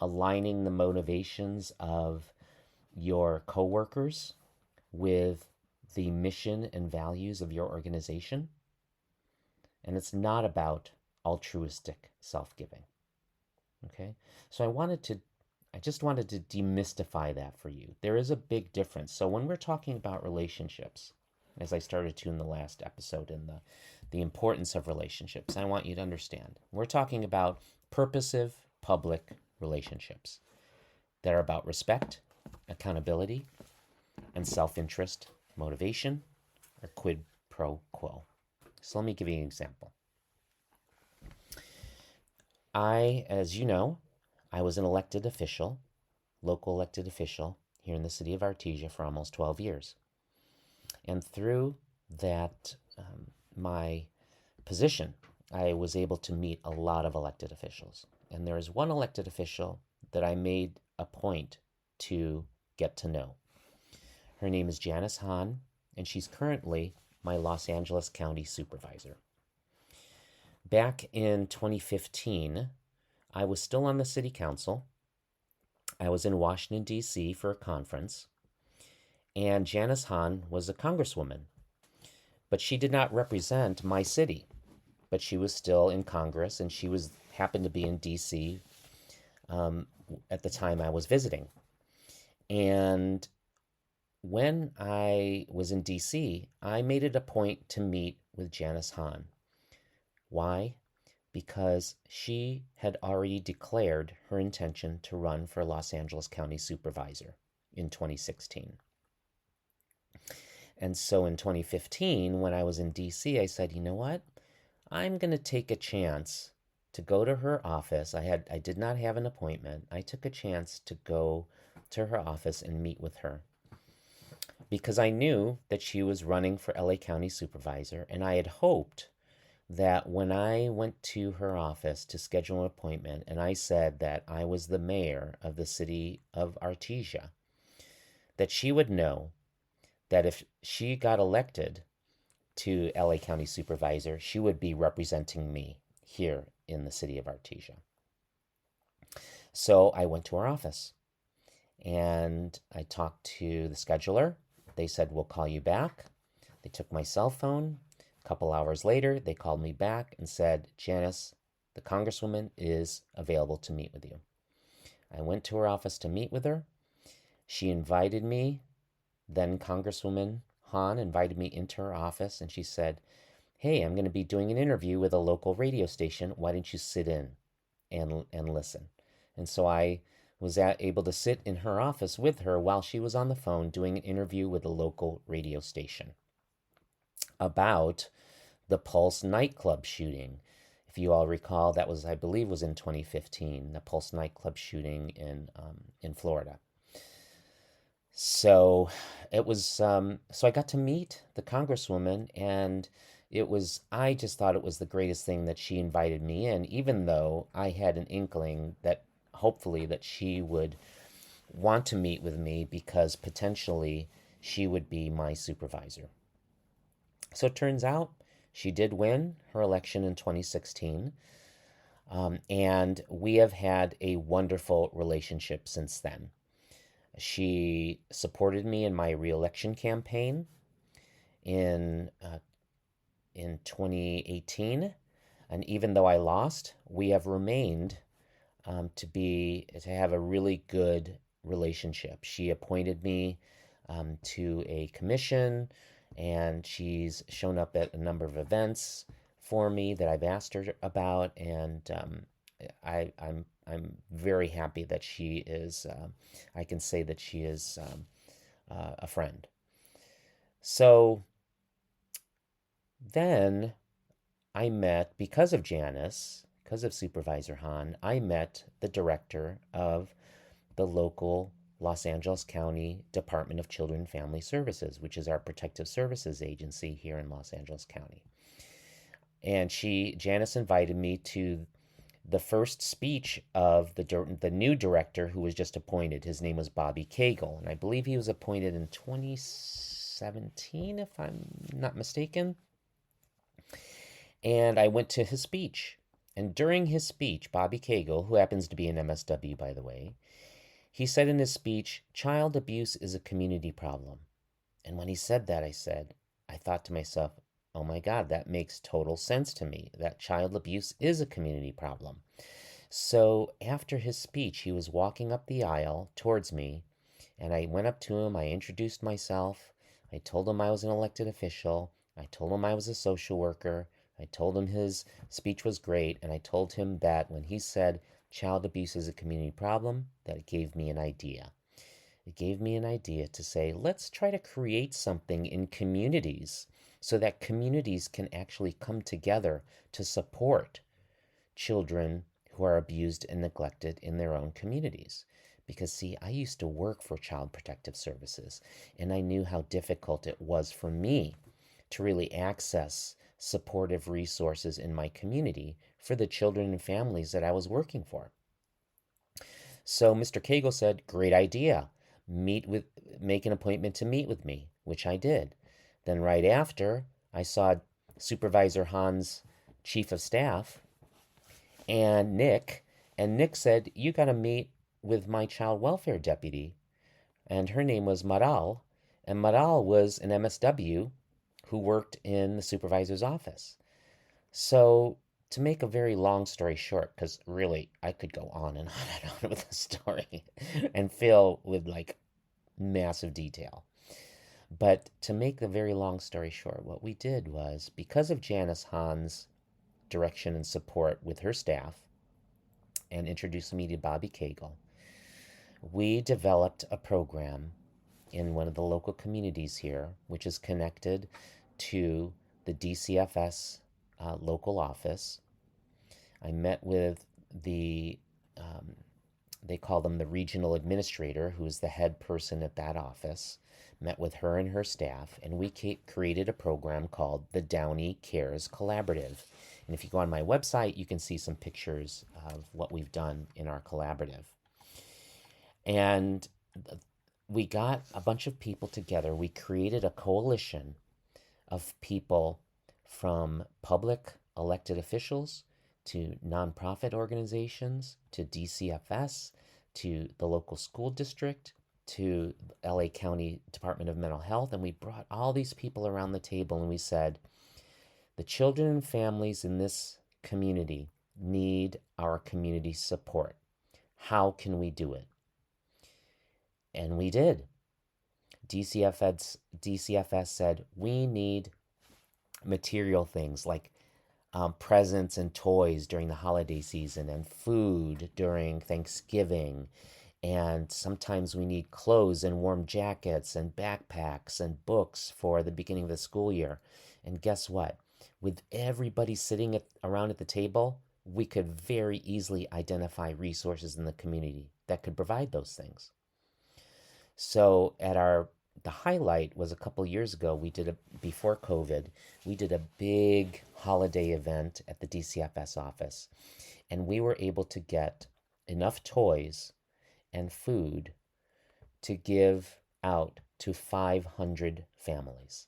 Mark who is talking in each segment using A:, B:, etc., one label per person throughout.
A: aligning the motivations of your coworkers with the mission and values of your organization. And it's not about altruistic self-giving. Okay? So I just wanted to demystify that for you. There is a big difference. So when we're talking about relationships, as I started to in the last episode, in the importance of relationships, I want you to understand. We're talking about purposive public relationships that are about respect, accountability, and self-interest motivation, or quid pro quo. So let me give you an example. As you know, I was an elected official, local elected official here in the city of Artesia for almost 12 years. And through that, my position, I was able to meet a lot of elected officials. And there is one elected official that I made a point to get to know. Her name is Janice Hahn, and she's currently my Los Angeles County Supervisor. Back in 2015, I was still on the city council. I was in Washington, D.C. for a conference, and Janice Hahn was a congresswoman. But she did not represent my city, but she was still in Congress, and she happened to be in D.C. At the time I was visiting. And when I was in D.C., I made it a point to meet with Janice Hahn. Why? Because she had already declared her intention to run for Los Angeles County Supervisor in 2016. And so in 2015, when I was in D.C., I said, you know what? I'm going to take a chance to go to her office. I did not have an appointment. I took a chance to go to her office and meet with her, because I knew that she was running for LA County Supervisor, and I had hoped that when I went to her office to schedule an appointment and I said that I was the mayor of the city of Artesia, that she would know that if she got elected to LA County Supervisor, she would be representing me here in the city of Artesia. So I went to her office and I talked to the scheduler. They said, we'll call you back. They took my cell phone. A couple hours later, they called me back and said, Janice, the congresswoman is available to meet with you. I went to her office to meet with her. She invited me, then Congresswoman Hahn invited me into her office, and she said, hey, I'm going to be doing an interview with a local radio station. Why don't you sit in and listen? And so I was able to sit in her office with her while she was on the phone doing an interview with a local radio station about the Pulse nightclub shooting. If you all recall, that was, I believe, was in 2015, the Pulse nightclub shooting in Florida. So it was, so I got to meet the congresswoman, and I just thought it was the greatest thing that she invited me in, even though I had an inkling that hopefully that she would want to meet with me because potentially she would be my supervisor. So it turns out she did win her election in 2016, and we have had a wonderful relationship since then. She supported me in my re-election campaign in 2018, and even though I lost, we have remained to have a really good relationship. She appointed me to a commission, and she's shown up at a number of events for me that I've asked her about, and I'm very happy that she is. I can say that she is a friend. So then I met, because of Janice, because of Supervisor Hahn, I met the director of the local Los Angeles County Department of Children and Family Services, which is our protective services agency here in Los Angeles County. And Janice invited me to the first speech of the new director who was just appointed. His name was Bobby Cagle, and I believe he was appointed in 2017, if I'm not mistaken. And I went to his speech, And during his speech, Bobby Cagle, who happens to be an MSW, by the way, he said in his speech, child abuse is a community problem. And when he said that, I thought to myself, oh my God, that makes total sense to me, that child abuse is a community problem. So after his speech, he was walking up the aisle towards me, and I went up to him. I introduced myself. I told him I was an elected official. I told him I was a social worker. I told him his speech was great, and I told him that when he said child abuse is a community problem, that it gave me an idea. It gave me an idea to say, let's try to create something in communities so that communities can actually come together to support children who are abused and neglected in their own communities. Because, see, I used to work for Child Protective Services, and I knew how difficult it was for me to really access supportive resources in my community for the children and families that I was working for. So Mr. Cagle said, great idea. Make an appointment to meet with me, which I did. Then right after, I saw Supervisor Hahn's chief of staff and Nick said, you got to meet with my child welfare deputy. And her name was Maral. And Maral was an MSW who worked in the supervisor's office. So to make a very long story short, because really I could go on and on and on with the story and fill with like massive detail. But to make the very long story short, what we did was, because of Janice Hahn's direction and support with her staff and introduced me to Bobby Cagle, we developed a program in one of the local communities here, which is connected to the DCFS local office. I met with they call them the regional administrator, who is the head person at that office, met with her and her staff, and we created a program called the Downey Cares Collaborative. And if you go on my website, you can see some pictures of what we've done in our collaborative. And we got a bunch of people together. We created a coalition of people from public elected officials to nonprofit organizations, to DCFS, to the local school district, to LA County Department of Mental Health. And we brought all these people around the table and we said, the children and families in this community need our community support. How can we do it? And we did. DCFS said, we need material things like presents and toys during the holiday season, and food during Thanksgiving, and sometimes we need clothes and warm jackets and backpacks and books for the beginning of the school year. And guess what? With everybody sitting around at the table, we could very easily identify resources in the community that could provide those things. So the highlight was a couple years ago, before COVID, we did a big holiday event at the DCFS office, and we were able to get enough toys and food to give out to 500 families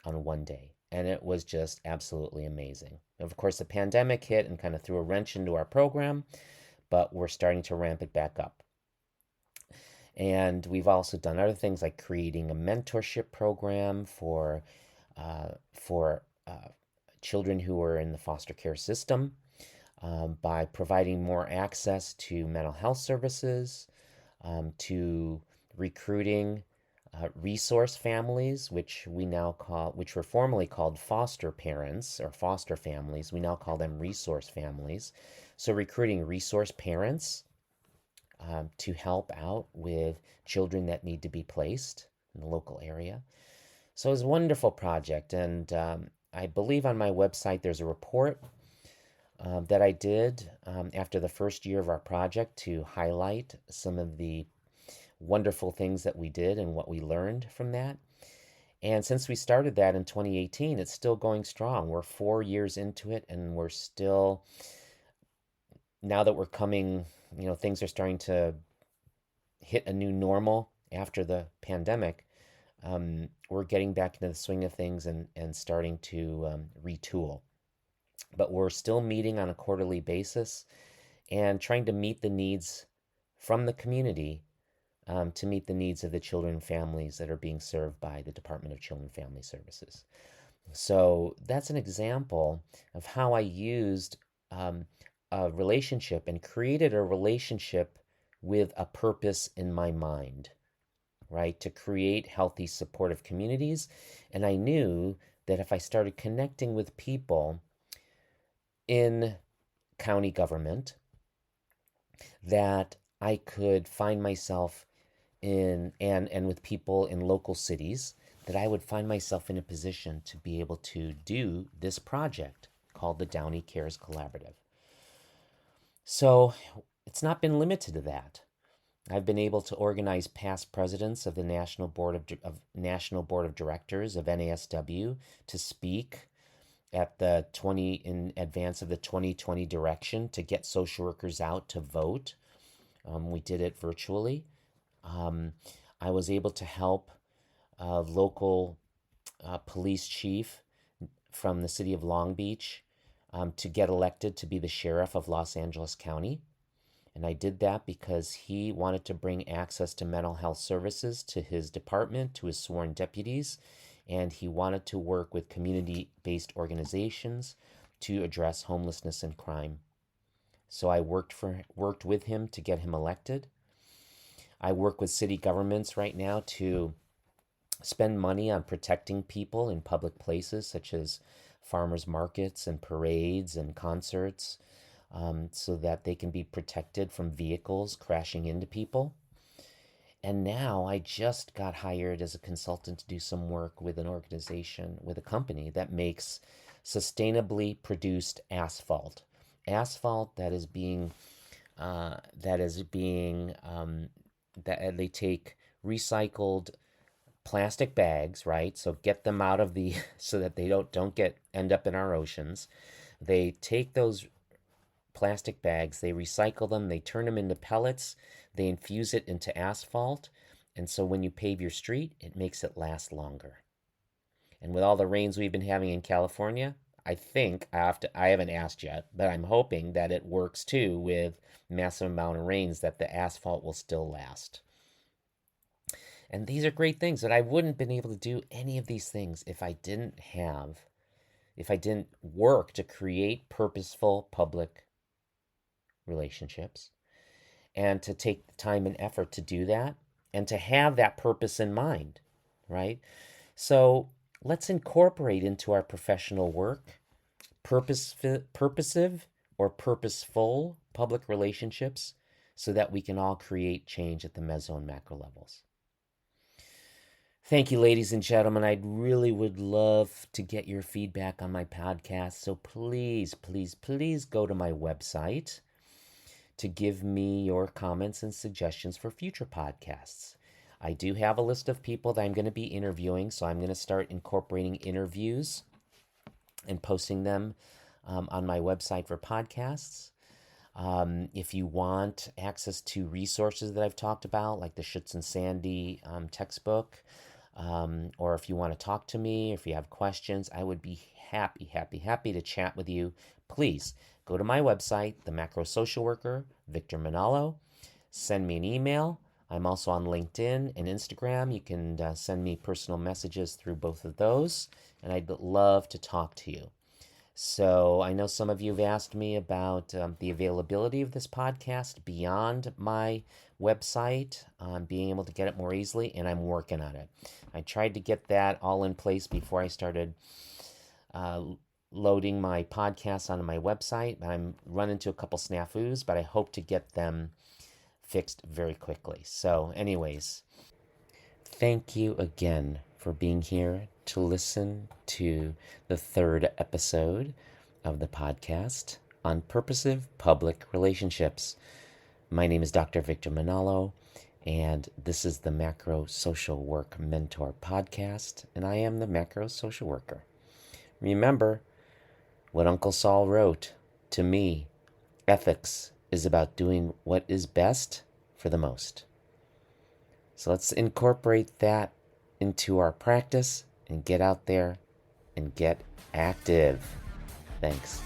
A: on one day. And it was just absolutely amazing. And of course, the pandemic hit and kind of threw a wrench into our program, but we're starting to ramp it back up. And we've also done other things like creating a mentorship program for children who are in the foster care system, by providing more access to mental health services, to recruiting resource families, which were formerly called foster parents or foster families. We now call them resource families. So recruiting resource parents to help out with children that need to be placed in the local area. So it was a wonderful project, and I believe on my website there's a report that I did after the first year of our project to highlight some of the wonderful things that we did and what we learned from that. And since we started that in 2018, it's still going strong. We're 4 years into it, and we're still, now that we're coming, things are starting to hit a new normal after the pandemic. We're getting back into the swing of things and starting to retool. but we're still meeting on a quarterly basis and trying to meet the needs from the community, to meet the needs of the children and families that are being served by the Department of Children and Family Services. So that's an example of how I used a relationship and created a relationship with a purpose in my mind, right? To create healthy, supportive communities. And I knew that if I started connecting with people in county government, that I could find myself and with people in local cities, that I would find myself in a position to be able to do this project called the Downey Cares Collaborative. So it's not been limited to that. I've been able to organize past presidents of the National Board of Directors of NASW to speak at in advance of the 2020 direction to get social workers out to vote. We did it virtually. I was able to help a local police chief from the city of Long Beach to get elected to be the sheriff of Los Angeles County. And I did that because he wanted to bring access to mental health services to his department, to his sworn deputies, and he wanted to work with community-based organizations to address homelessness and crime. So I worked with him to get him elected. I work with city governments right now to spend money on protecting people in public places such as farmers markets and parades and concerts, so that they can be protected from vehicles crashing into people. And now I just got hired as a consultant to do some work with an organization, with a company that makes sustainably produced asphalt. Asphalt that is being that they take recycled plastic bags, right? So get them out of the so that they don't end up in our oceans. They take those plastic bags, they recycle them, they turn them into pellets, they infuse it into asphalt, and so when you pave your street, it makes it last longer. And with all the rains we've been having in California, I think I haven't asked yet, but I'm hoping that it works too with massive amount of rains, that the asphalt will still last. And these are great things that I wouldn't have been able to do any of these things if I didn't work to create purposeful public relationships, and to take the time and effort to do that and to have that purpose in mind, right? So let's incorporate into our professional work purposive or purposeful public relationships so that we can all create change at the meso and macro levels. Thank you, ladies and gentlemen. I really would love to get your feedback on my podcast. So please, please, please go to my website to give me your comments and suggestions for future podcasts. I do have a list of people that I'm going to be interviewing, so I'm going to start incorporating interviews and posting them on my website for podcasts. If you want access to resources that I've talked about, like the Schutz and Sandy textbook, or if you want to talk to me, if you have questions, I would be happy to chat with you. Please go to my website, The Macro Social Worker, Victor Manalo. Send me an email. I'm also on LinkedIn and Instagram. You can send me personal messages through both of those, and I'd love to talk to you. So I know some of you have asked me about the availability of this podcast beyond my website, being able to get it more easily, and I'm working on it. I tried to get that all in place before I started loading my podcasts onto my website. I'm running into a couple snafus, but I hope to get them fixed very quickly. So anyways, thank you again for being here to listen to the third episode of the podcast on Purposeful Public Relationships. My name is Dr. Victor Manalo, and this is the Macro Social Work Mentor Podcast, and I am the Macro Social Worker. Remember what Uncle Saul wrote to me: ethics is about doing what is best for the most. So let's incorporate that into our practice and get out there and get active. Thanks.